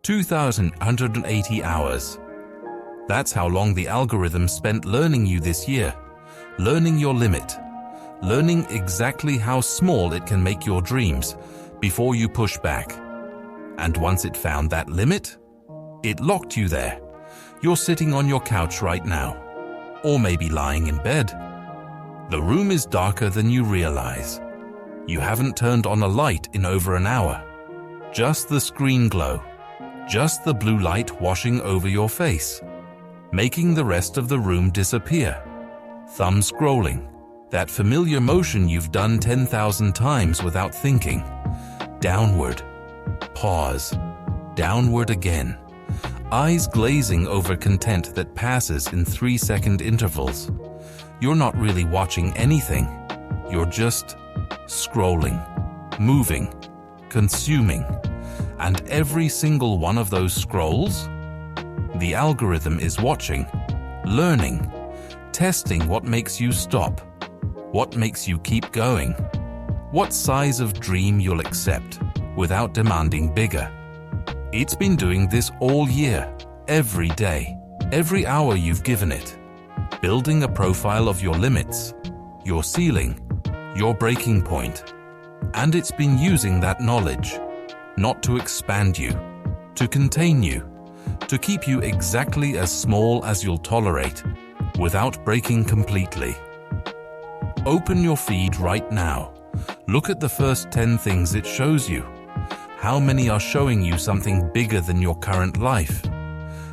2,180 hours. That's how long the algorithm spent learning you this year, learning your limit, learning exactly how small it can make your dreams before you push back. And once it found that limit, it locked you there. You're sitting on your couch right now, or maybe lying in bed. The room is darker than you realize. You haven't turned on a light in over an hour. Just the screen glow, just the blue light washing over your face, making the rest of the room disappear. Thumb scrolling, that familiar motion you've done 10,000 times without thinking. Downward, pause, downward again. Eyes glazing over content that passes in 3-second intervals. You're not really watching anything. You're just scrolling, moving, consuming. And every single one of those scrolls, the algorithm is watching, learning, testing what makes you stop, what makes you keep going, what size of dream you'll accept without demanding bigger. It's been doing this all year, every day, every hour you've given it, building a profile of your limits, your ceiling, your breaking point. And it's been using that knowledge, not to expand you, to contain you, to keep you exactly as small as you'll tolerate, without breaking completely. Open your feed right now. Look at the first 10 things it shows you. How many are showing you something bigger than your current life?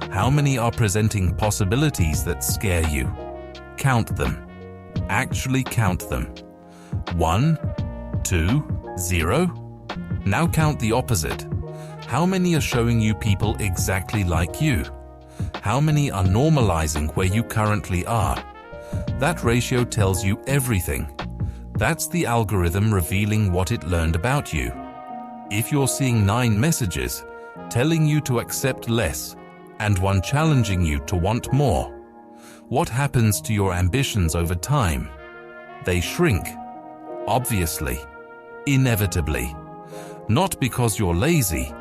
How many are presenting possibilities that scare you? Count them. Actually count them. 1, 2, 0. Now count the opposite. How many are showing you people exactly like you? How many are normalizing where you currently are? That ratio tells you everything. That's the algorithm revealing what it learned about you. If you're seeing 9 messages telling you to accept less and one challenging you to want more, what happens to your ambitions over time? They shrink, obviously, inevitably. Not because you're lazy,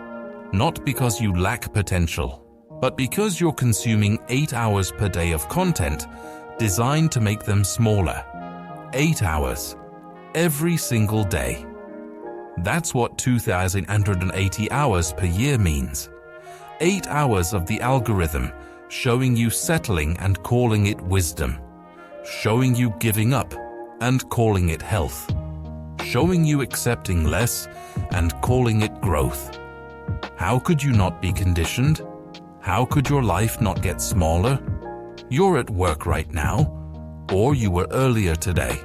not because you lack potential, but because you're consuming 8 hours per day of content designed to make them smaller. 8 hours, every single day. That's what 2,180 hours per year means. 8 hours of the algorithm showing you settling and calling it wisdom, showing you giving up and calling it health, showing you accepting less and calling it growth. How could you not be conditioned? How could your life not get smaller? You're at work right now, or you were earlier today.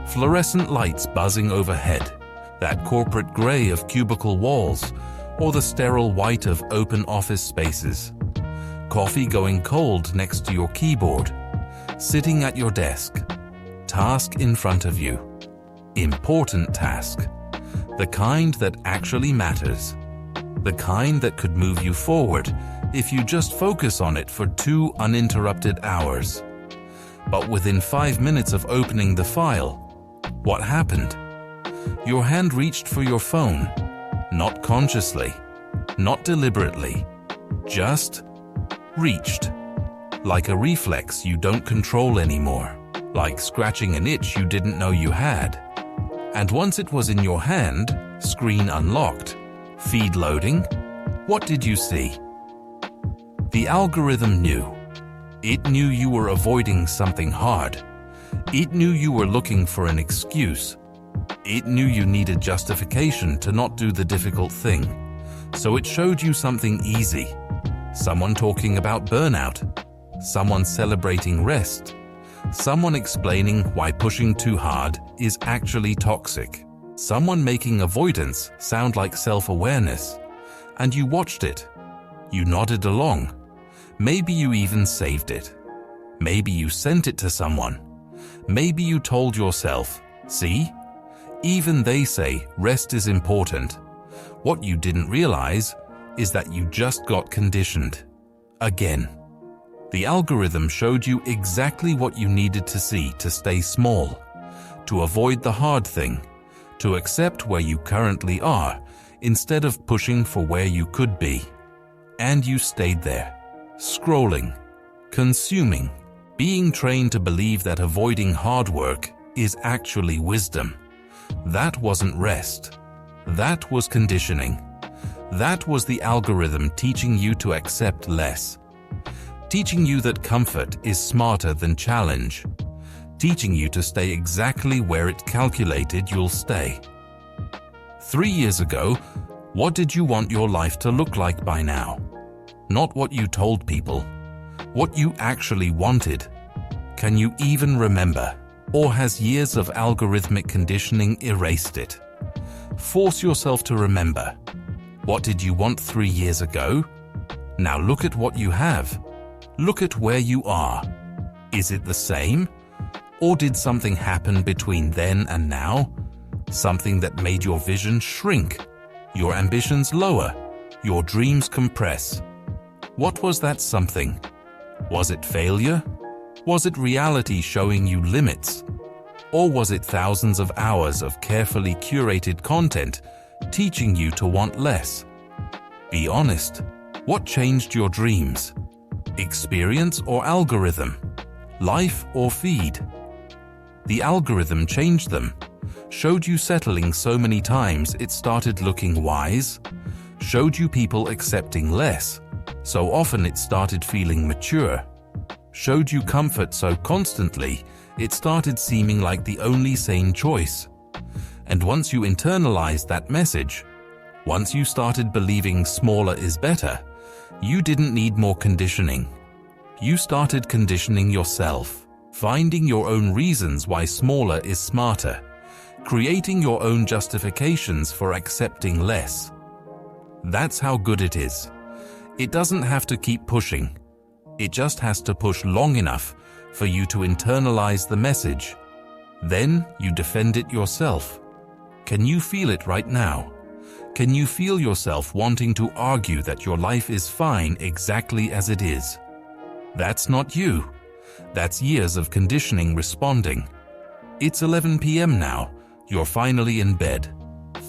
Fluorescent lights buzzing overhead, that corporate gray of cubicle walls, or the sterile white of open office spaces. Coffee going cold next to your keyboard, sitting at your desk. Task in front of you. Important task. The kind that actually matters. The kind that could move you forward if you just focus on it for 2 uninterrupted hours. But within 5 minutes of opening the file, what happened? Your hand reached for your phone, not consciously, not deliberately, just reached. Like a reflex you don't control anymore, like scratching an itch you didn't know you had. And once it was in your hand, screen unlocked, feed loading, what did you see? The algorithm knew. It knew you were avoiding something hard. It knew you were looking for an excuse. It knew you needed justification to not do the difficult thing. So it showed you something easy. Someone talking about burnout. Someone celebrating rest. Someone explaining why pushing too hard is actually toxic. Someone making avoidance sound like self-awareness. And you watched it. You nodded along. Maybe you even saved it. Maybe you sent it to someone. Maybe you told yourself, see? Even they say rest is important. What you didn't realize is that you just got conditioned. Again. The algorithm showed you exactly what you needed to see to stay small, to avoid the hard thing, to accept where you currently are instead of pushing for where you could be. And you stayed there, scrolling, consuming, being trained to believe that avoiding hard work is actually wisdom. That wasn't rest. That was conditioning. That was the algorithm teaching you to accept less. Teaching you that comfort is smarter than challenge. Teaching you to stay exactly where it calculated you'll stay. 3 years ago, what did you want your life to look like by now? Not what you told people. What you actually wanted. Can you even remember? Or has years of algorithmic conditioning erased it? Force yourself to remember. What did you want 3 years ago? Now look at what you have. Look at where you are. Is it the same? Or did something happen between then and now? Something that made your vision shrink, your ambitions lower, your dreams compress. What was that something? Was it failure? Was it reality showing you limits? Or was it thousands of hours of carefully curated content teaching you to want less? Be honest. What changed your dreams? Experience or algorithm? Life or feed? The algorithm changed them. Showed you settling so many times it started looking wise. Showed you people accepting less. So often it started feeling mature. Showed you comfort so constantly it started seeming like the only sane choice. And once you internalized that message, once you started believing smaller is better, you didn't need more conditioning. You started conditioning yourself, finding your own reasons why smaller is smarter, creating your own justifications for accepting less. That's how good it is. It doesn't have to keep pushing. It just has to push long enough for you to internalize the message. Then you defend it yourself. Can you feel it right now? Can you feel yourself wanting to argue that your life is fine exactly as it is? That's not you. That's years of conditioning responding. It's 11 p.m. now. You're finally in bed.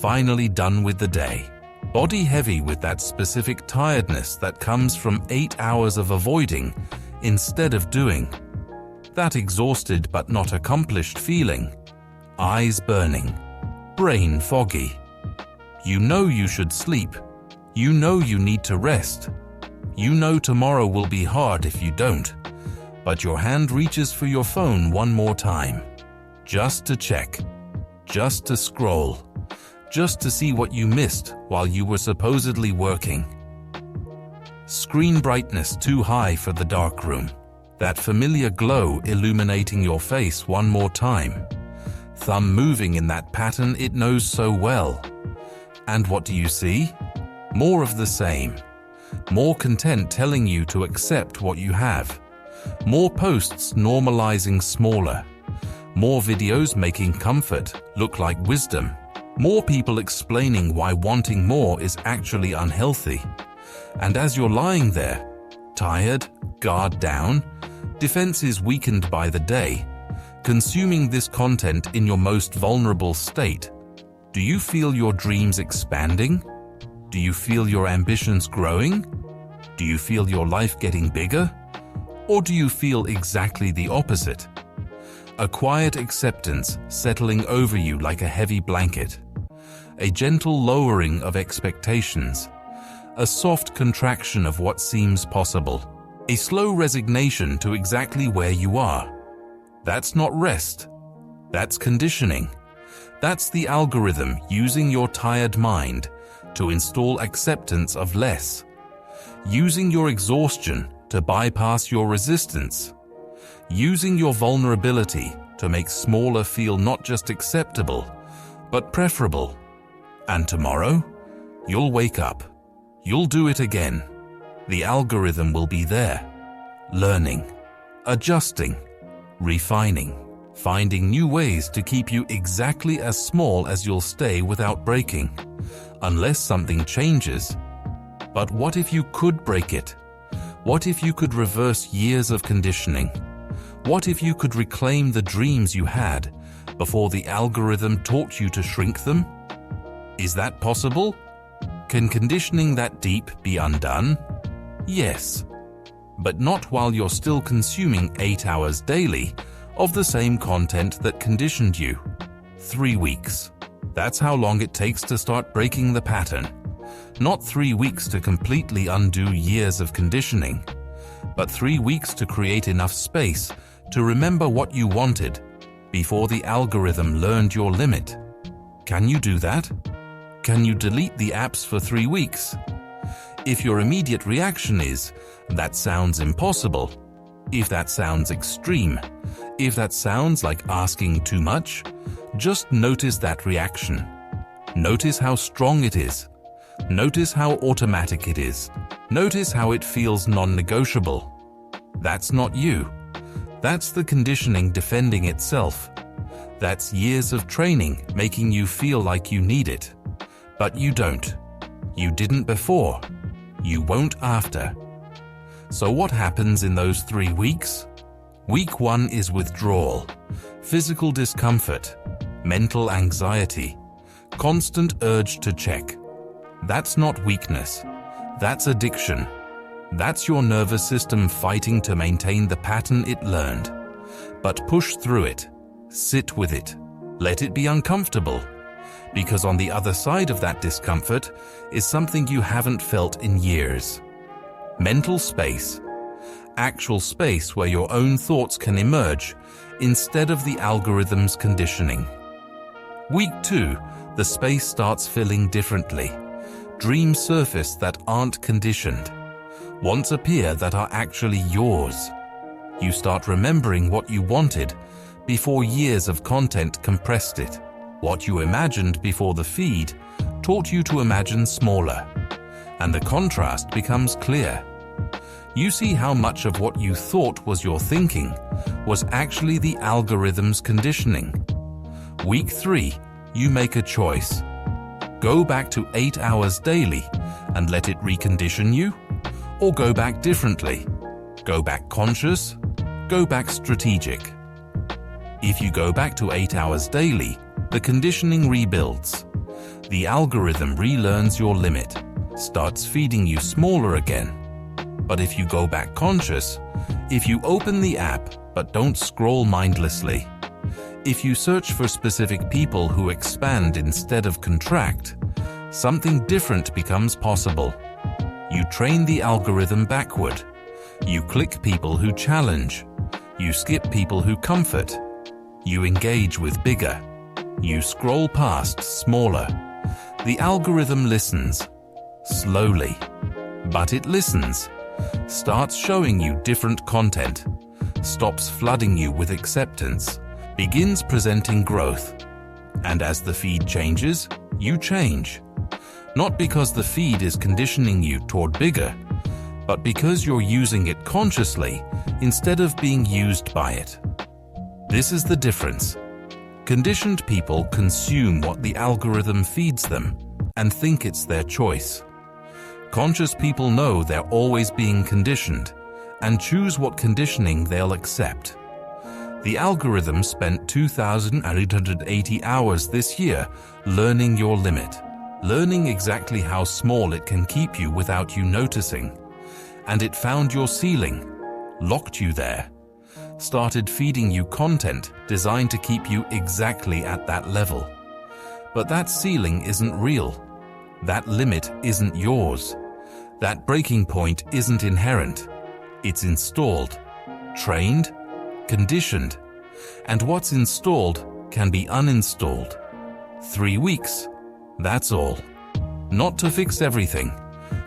Finally done with the day. Body heavy with that specific tiredness that comes from 8 hours of avoiding instead of doing. That exhausted but not accomplished feeling. Eyes burning. Brain foggy. You know you should sleep. You know you need to rest. You know tomorrow will be hard if you don't. But your hand reaches for your phone one more time. Just to check. Just to scroll. Just to see what you missed while you were supposedly working. Screen brightness too high for the dark room. That familiar glow illuminating your face one more time. Thumb moving in that pattern it knows so well. And what do you see? More of the same. More content telling you to accept what you have. More posts normalizing smaller. More videos making comfort look like wisdom. More people explaining why wanting more is actually unhealthy. And as you're lying there, tired, guard down, defenses weakened by the day, consuming this content in your most vulnerable state, do you feel your dreams expanding? Do you feel your ambitions growing? Do you feel your life getting bigger? Or do you feel exactly the opposite? A quiet acceptance settling over you like a heavy blanket. A gentle lowering of expectations. A soft contraction of what seems possible. A slow resignation to exactly where you are. That's not rest. That's conditioning. That's the algorithm using your tired mind to install acceptance of less. Using your exhaustion to bypass your resistance. Using your vulnerability to make smaller feel not just acceptable, but preferable. And tomorrow, you'll wake up. You'll do it again. The algorithm will be there, learning, adjusting, refining, finding new ways to keep you exactly as small as you'll stay without breaking, unless something changes. But what if you could break it? What if you could reverse years of conditioning? What if you could reclaim the dreams you had, before the algorithm taught you to shrink them? Is that possible? Can conditioning that deep be undone? Yes, but not while you're still consuming 8 hours daily of the same content that conditioned you. 3 weeks. That's how long it takes to start breaking the pattern. Not 3 weeks to completely undo years of conditioning, but 3 weeks to create enough space to remember what you wanted before the algorithm learned your limit. Can you do that? Can you delete the apps for 3 weeks? If your immediate reaction is, "That sounds impossible," if that sounds extreme, if that sounds like asking too much, just notice that reaction. Notice how strong it is. Notice how automatic it is. Notice how it feels non-negotiable. That's not you. That's the conditioning defending itself. That's years of training making you feel like you need it. But you don't. You didn't before. You won't after. So what happens in those 3 weeks? Week 1 is withdrawal, physical discomfort, mental anxiety, constant urge to check. That's not weakness. That's addiction. That's your nervous system fighting to maintain the pattern it learned. But push through it. Sit with it. Let it be uncomfortable. Because on the other side of that discomfort is something you haven't felt in years. Mental space. Actual space where your own thoughts can emerge instead of the algorithm's conditioning. Week 2, the space starts filling differently. Dreams surface that aren't conditioned. Wants appear that are actually yours. You start remembering what you wanted before years of content compressed it. What you imagined before the feed taught you to imagine smaller, and the contrast becomes clear. You see how much of what you thought was your thinking was actually the algorithm's conditioning. Week 3, you make a choice. Go back to 8 hours daily and let it recondition you, or go back differently. Go back conscious, go back strategic. If you go back to 8 hours daily, the conditioning rebuilds. The algorithm relearns your limit, starts feeding you smaller again. But if you go back conscious, if you open the app but don't scroll mindlessly, if you search for specific people who expand instead of contract, something different becomes possible. You train the algorithm backward. You click people who challenge. You skip people who comfort. You engage with bigger. You scroll past smaller. The algorithm listens. Slowly. But it listens. Starts showing you different content. Stops flooding you with acceptance. Begins presenting growth. And as the feed changes, you change. Not because the feed is conditioning you toward bigger, but because you're using it consciously instead of being used by it. This is the difference. Conditioned people consume what the algorithm feeds them and think it's their choice. Conscious people know they're always being conditioned and choose what conditioning they'll accept. The algorithm spent 2,880 hours this year learning your limit, learning exactly how small it can keep you without you noticing. And it found your ceiling, locked you there, started feeding you content designed to keep you exactly at that level. But that ceiling isn't real. That limit isn't yours. That breaking point isn't inherent. It's installed, trained, conditioned, and what's installed can be uninstalled. 3 weeks, that's all. Not to fix everything,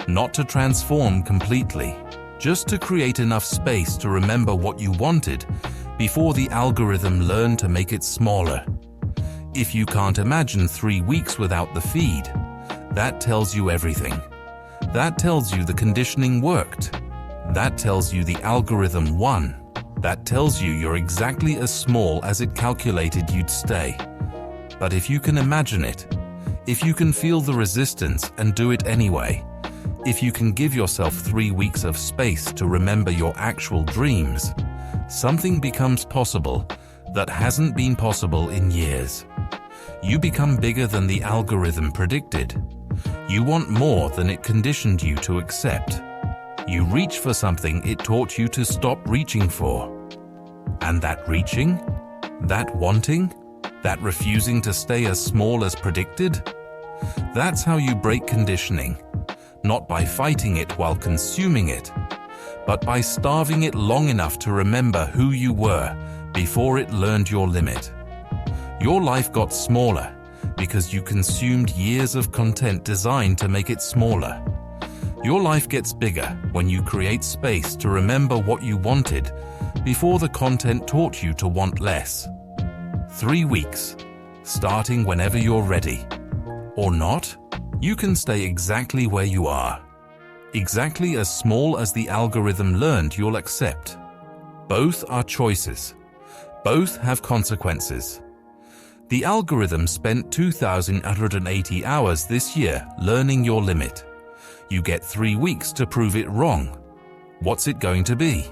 not to transform completely, just to create enough space to remember what you wanted before the algorithm learned to make it smaller. If you can't imagine 3 weeks without the feed, that tells you everything. That tells you the conditioning worked. That tells you the algorithm won. That tells you you're exactly as small as it calculated you'd stay. But if you can imagine it, if you can feel the resistance and do it anyway, if you can give yourself 3 weeks of space to remember your actual dreams, something becomes possible that hasn't been possible in years. You become bigger than the algorithm predicted. You want more than it conditioned you to accept. You reach for something it taught you to stop reaching for. And that reaching, that wanting, that refusing to stay as small as predicted, that's how you break conditioning, not by fighting it while consuming it, but by starving it long enough to remember who you were before it learned your limit. Your life got smaller because you consumed years of content designed to make it smaller. Your life gets bigger when you create space to remember what you wanted before the content taught you to want less. 3 weeks, starting whenever you're ready. Or not, you can stay exactly where you are. Exactly as small as the algorithm learned you'll accept. Both are choices. Both have consequences. The algorithm spent 2,880 hours this year learning your limit. You get 3 weeks to prove it wrong. What's it going to be?